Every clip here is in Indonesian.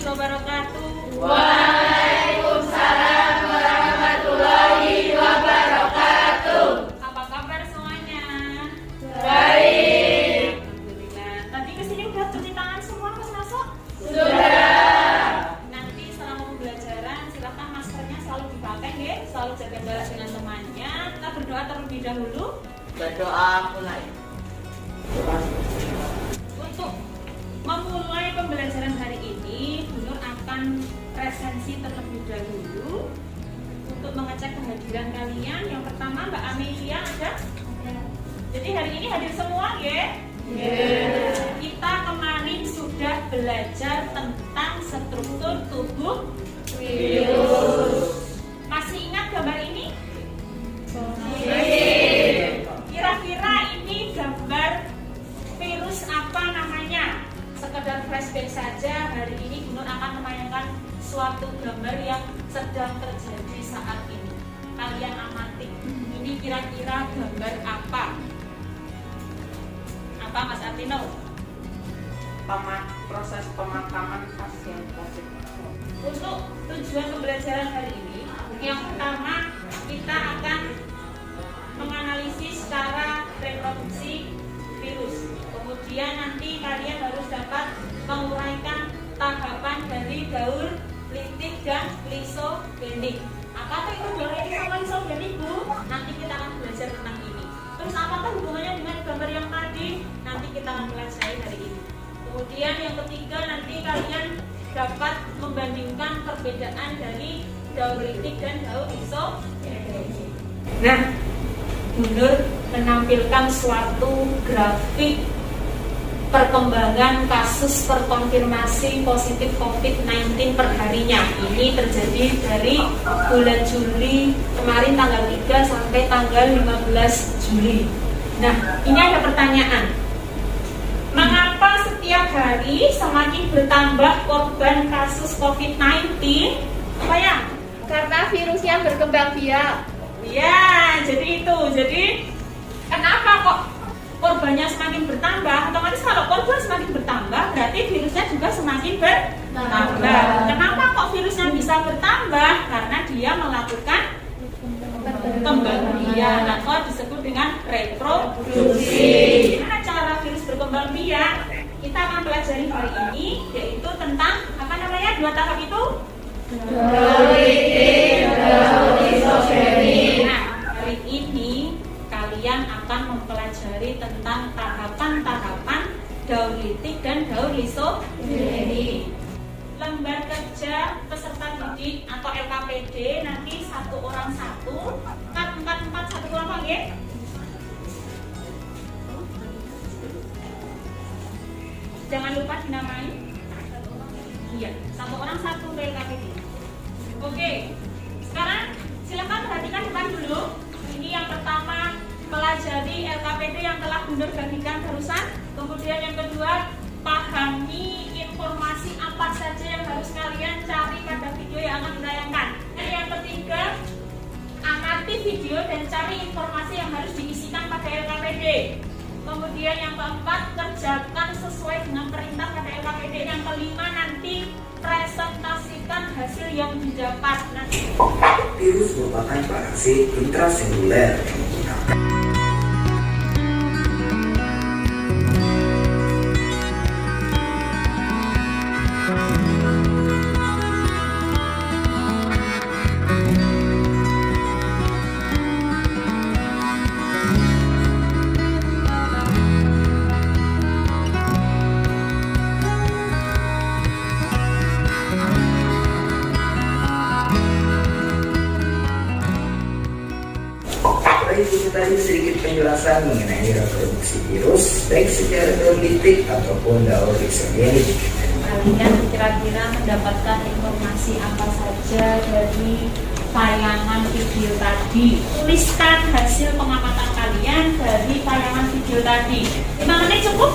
wabarakatuh. Waalaikumsalam warahmatullahi wabarakatuh. Apa kabar semuanya? Baik. Alhamdulillah. Tadi kesini udah cuci tangan semua Mas Masuk? Sudah. Nanti selama pembelajaran silakan maskernya selalu dipakai ya, selalu jaga jarak dengan temannya. Kita berdoa terlebih dahulu. Berdoa mulai. Untuk memulai pembelajaran hari ini, Bunur akan presensi terlebih dahulu untuk mengecek kehadiran kalian. Yang pertama Mbak Amelia ada? Jadi hari ini hadir semua ya? Kita kemarin sudah belajar tentang struktur tubuh virus. Masih ingat gambar ini? Kira-kira ini gambar virus apa namanya? Sekedar flashback saja, hari ini Bunur akan menayangkan suatu gambar yang sedang terjadi saat ini. Kalian amati, ini kira-kira gambar apa? Apa Mas Artino? Proses pemakaman pasien COVID. Untuk tujuan pembelajaran hari ini, yang pertama kita akan menganalisis cara reproduksi virus. Kemudian nanti kalian harus dapat menguraikan tahapan dari daur litik dan lisogenik. Apakah itu daur litik sama lisogenik, Bu? Nanti kita akan belajar tentang ini. Terus apakah hubungannya dengan gambar yang tadi? Nanti kita akan pelajari hari ini. Kemudian yang ketiga, nanti kalian dapat membandingkan perbedaan dari daur litik dan daur lisogenik. Nah, Bunur menampilkan suatu grafik perkembangan kasus terkonfirmasi positif COVID-19 perharinya. Ini terjadi dari bulan Juli kemarin tanggal 3 sampai tanggal 15 Juli. Nah, ini ada pertanyaan. Mengapa setiap hari semakin bertambah korban kasus COVID-19? Apa ya? Karena virusnya berkembang biak. Ya, jadi itu. Jadi kenapa kok korbannya semakin bertambah? Otomatis kalau korban semakin bertambah, berarti virusnya juga semakin bertambah. Kenapa kok virusnya bisa bertambah? Karena dia melakukan pembagian atau disebut dengan reproduksi. Gimana cara virus berkembang biak? Kita akan pelajari hari ini, yaitu tentang apa namanya? 2 tahap itu? Daur litik, daur lisogenik. Nah, hari ini kalian akan mempelajari tentang tahapan-tahapan daur litik dan daur lisogenik. Lembar kerja peserta didik atau LKPD nanti 1 orang 1, 4 1 kelompok ya. Jangan lupa dinamai. Iya, 1 orang 1 LKPD. Oke, sekarang silakan perhatikan depan dulu. Ini yang pertama, pelajari LKPD yang telah Bunur bagikan barusan. Kemudian yang kedua, pahami informasi apa saja yang harus kalian cari pada video yang akan ditayangkan. Dan yang ketiga, amati video dan cari informasi yang harus diisikan pada LKPD. Kemudian yang keempat, kerjakan sesuai dengan perintah pada LKPD. Yang kelima, nanti presentasikan hasil yang didapat. Virus merupakan parasit intraseluler yang menggunakan itu tadi sedikit penjelasan mengenai reproduksi virus baik secara daur litik ataupun daur lisogenik. Kalian kira-kira mendapatkan informasi apa saja dari tayangan video tadi? Tuliskan hasil pengamatan kalian dari tayangan video tadi. 5 menit cukup?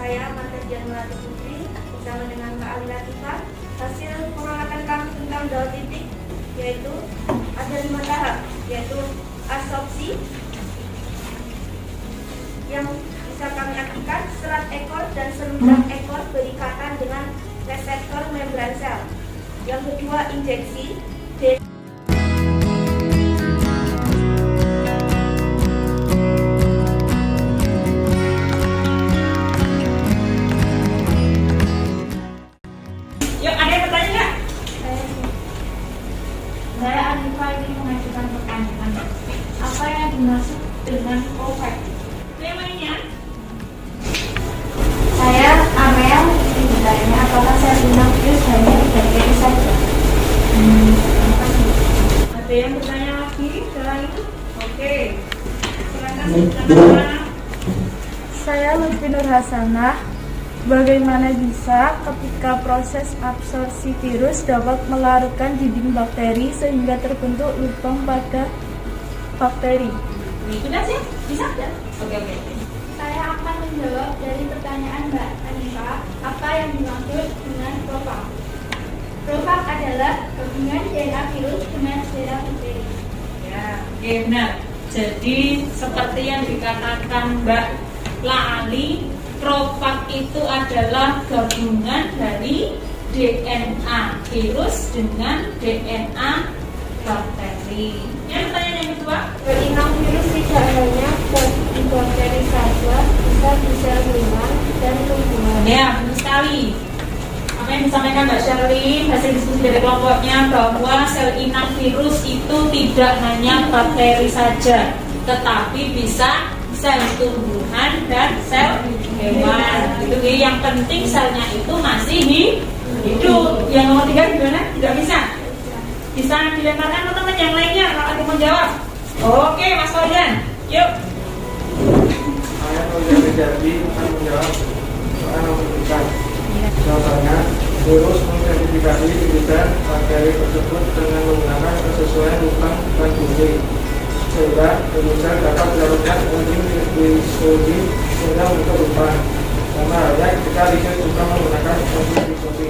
saya Mata Dian Melati Putri bersama dengan Mbak Ali Latifah. Hasil pengamatan kami tentang daur titik yaitu ada 5 tahap, yaitu absorpsi yang bisa kami artikan serat ekor dan selubang ekor berikatan dengan reseptor membran sel. Yang kedua injeksi. Yuk, ada yang bertanya nggak? Saya Anifah ingin mengajukan pertanyaan. Apa yang dimaksud dengan COVID? Temanya Saya Amel ingin bertanya apakah sel inang virus hanya bakteri saja? ada yang bertanya lagi setelah itu? Oke, silakan silakan. Saya Lutfi Nur Hasanah. Bagaimana bisa ketika proses absorpsi virus dapat melarutkan dinding bakteri sehingga terbentuk lubang pada bakteri? Sudah sih? Bisa? Oke. Saya akan menjawab dari pertanyaan Mbak Anifah, apa yang dimaksud dengan profag. Profag adalah gabungan DNA virus dengan DNA bakteri. Ya, oke, benar. Jadi seperti yang dikatakan Mbak Laali, profag itu adalah gabungan dari DNA virus dengan DNA bakteri. Yang pertanyaan yang kedua, Sel inang virus tidak hanya bagi bakteri saja, bisa di sel hewan dan tumbuhan. ya benar sekali. Apa yang disampaikan Mbak Sherly hasil diskusi dari kelompoknya bahwa sel inang virus itu tidak hanya bakteri saja, tetapi bisa sel tumbuhan dan sel hewan. Itu yang penting selnya itu masih hidup. Yang nomor 3 gimana? Tidak bisa. Bisa dilemparkan ke teman yang lainnya kalau ada mau jawab. Oke, Mas Fauzan. Yuk. Saya Fauzan Rizaldi akan menjawab soal nomor 4. Jawabannya, virus mengidentifikasi irisan bakteri tersebut dengan menggunakan kesesuaian lubang dan dinding, sehingga irisan dapat dilarutkan enzim lisosi sehingga membentuk lubang. Sama halnya ketika lisit juga menggunakan enzim lisosi.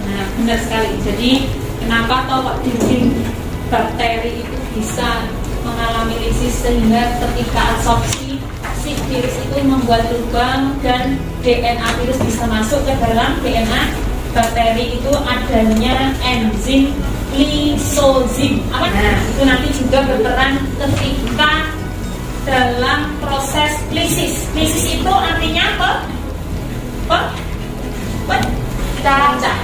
Nah, benar sekali. Jadi, kenapa kok dinding bakteri itu bisa mengalami lisis sehingga ketika absorpsi si virus itu membuat lubang dan DNA virus bisa masuk ke dalam DNA bakteri itu adanya enzim lisosim. Apa? Nah, itu nanti juga berperan ketika dalam proses lisis. Lisis itu artinya apa? Pecah.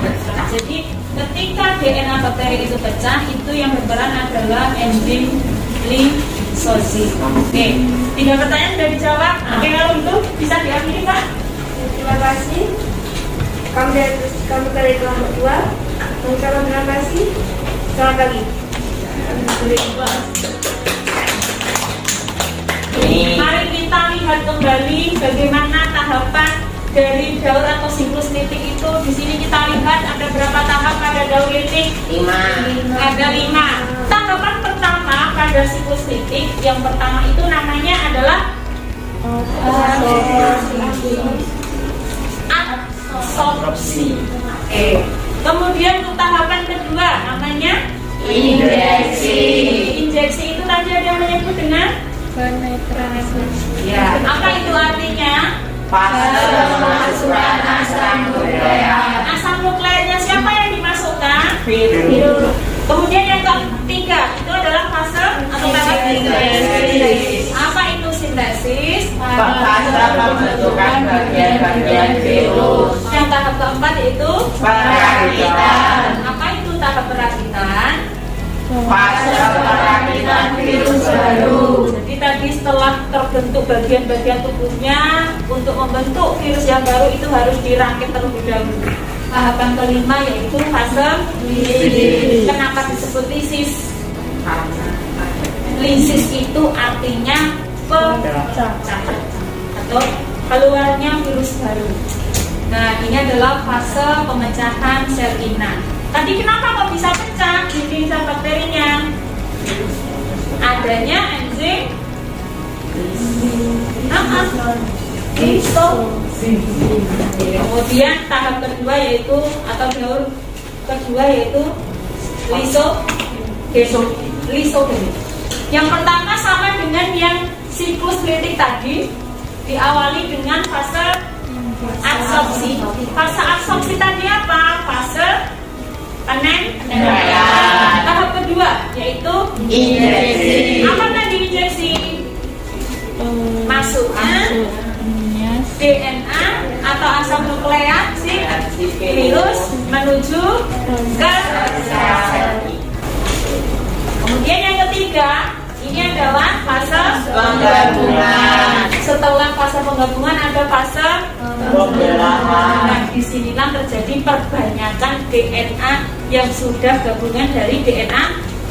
Jadi ketika DNA bakteri itu pecah, itu yang berperan adalah enzim lisosim. Oke, 3 pertanyaan sudah dijawab. Oke, kalau itu bisa diakhiri, Pak. Terima kasih. Kami dari kelompok 2 mengucapkan terima kasih. Selamat pagi. Mari kita lihat kembali bagaimana tahapan dari daur atau siklus litik itu. Di sini kita lihat ada berapa tahap pada daur litik? 5. Ada 5. Tahapan pertama pada siklus litik yang pertama itu namanya adalah absorpsi. Oke. Kemudian untuk tahapan kedua namanya Injeksi. Injeksi itu tadi ada yang menyebut dengan Ya. apa itu artinya? Fase pemasukan asam nukleat. Asam nukleatnya siapa yang dimasukkan? Virus. Kemudian yang ketiga itu adalah fase atau tahap Sintesis. apa itu sintesis? Fase pembentukan bagian-bagian virus. Yang tahap keempat itu Perakitan. apa itu tahap perakitan? Fase perakitan virus baru. Jadi tadi setelah terbentuk bagian-bagian tubuhnya, untuk membentuk virus yang baru itu harus dirakit terlebih dahulu. Tahapan kelima yaitu fase lisis. Kenapa disebut lisis? Lisis itu artinya pecah atau keluarnya virus baru. Nah, ini adalah fase pemecahan sel inang. Tadi kenapa kok bisa pecah dinding sel bakterinya? Adanya enzim Kemudian tahap kedua yaitu atau daur kedua yaitu lisogenik. Yang pertama sama dengan yang siklus litik tadi, diawali dengan fase absorpsi. Fase absorpsi tadi apa? Fase penempatan. Tahap kedua yaitu injeksi. Apa tadi injeksi? Masuknya DNA atau asam nukleat si virus menuju ke sel. Kemudian yang ketiga, ini adalah fase penggabungan. Setelah fase penggabungan ada fase pembelahan. Nah, disinilah terjadi perbanyakan DNA yang sudah gabungan dari DNA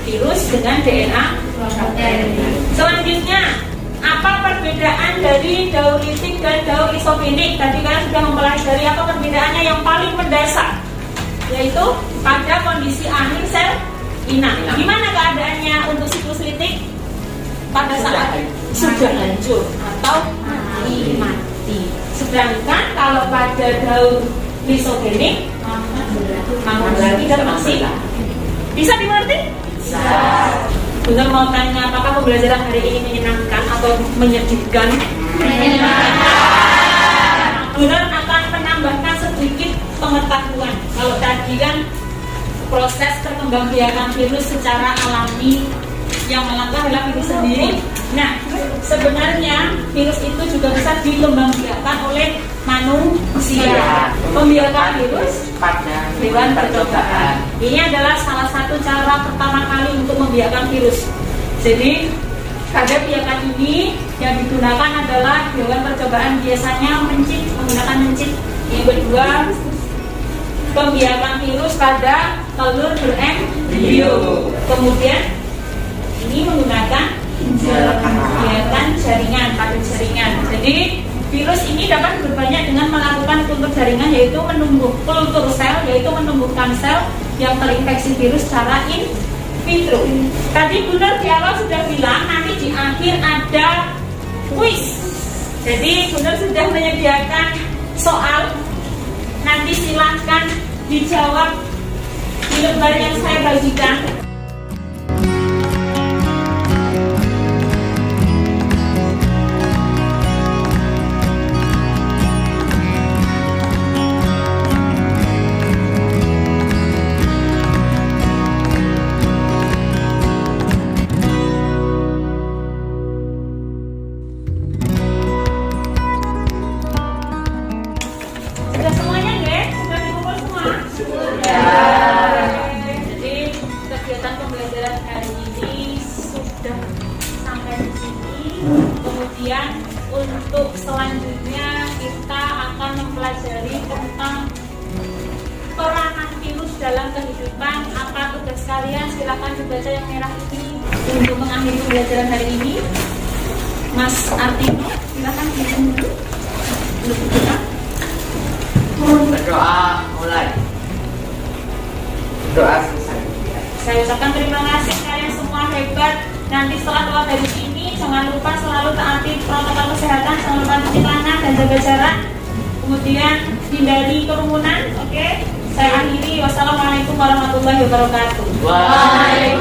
virus dengan DNA bakteri. Selanjutnya, apa perbedaan dari daur litik dan daur isogenik? Tadi kalian sudah mempelajari apa perbedaannya yang paling mendasar, yaitu pada kondisi akhir sel inang. Gimana keadaannya untuk siklus litik? Pada saat sudah hancur atau mati. Sedangkan kalau pada daur lisogenik berarti dan masih. Bisa dimengerti? Bisa. Benar mau tanya apakah pembelajaran hari ini menyenangkan atau menyedihkan? Menyenangkan. Benar akan menambahkan sedikit pengetahuan. Kalau tadi kan proses perkembangbiakan virus secara alami yang melangkah adalah virus sendiri. Nah, sebenarnya virus itu juga bisa dikembangbiakan oleh manusia. Pembiakan virus pada hewan percobaan. Ini adalah salah satu cara pertama kali untuk membiakan virus. Jadi pada biakan ini yang digunakan adalah hewan percobaan, biasanya menggunakan mencit. Yang kedua, pembiakan virus pada telur berembrio. Kemudian ini menggunakan biakan jaringan, pada jaringan. Jadi virus ini dapat berbanyak dengan melakukan kultur jaringan, yaitu menumbuh kultur sel, yaitu menumbuhkan sel yang terinfeksi virus secara in vitro. Tadi Bunda di awal sudah bilang nanti di akhir ada kuis. Jadi Bunda sudah menyediakan soal. Nanti silakan dijawab di lembar yang saya bagikan. Sudah semuanya, Dek? Sudah dikumpul semua? Sudah. Jadi kegiatan pembelajaran hari ini sudah sampai di sini. Kemudian untuk selanjutnya kita akan mempelajari tentang peranan virus dalam kehidupan. Apa tugas kalian? Silakan dibaca yang merah ini untuk mengakhiri pembelajaran hari ini. Mas Artino, silakan dihitung dulu. Berdoa mulai. Doa selesai. Saya ucapkan terima kasih, kalian semua hebat. Nanti setelah keluar dari sini jangan lupa selalu taati protokol kesehatan, jangan lupa cuci tangan dan jaga jarak. Kemudian hindari kerumunan. Oke. Saya akhiri. Wassalamualaikum warahmatullahi wabarakatuh. Waalaikumsalam.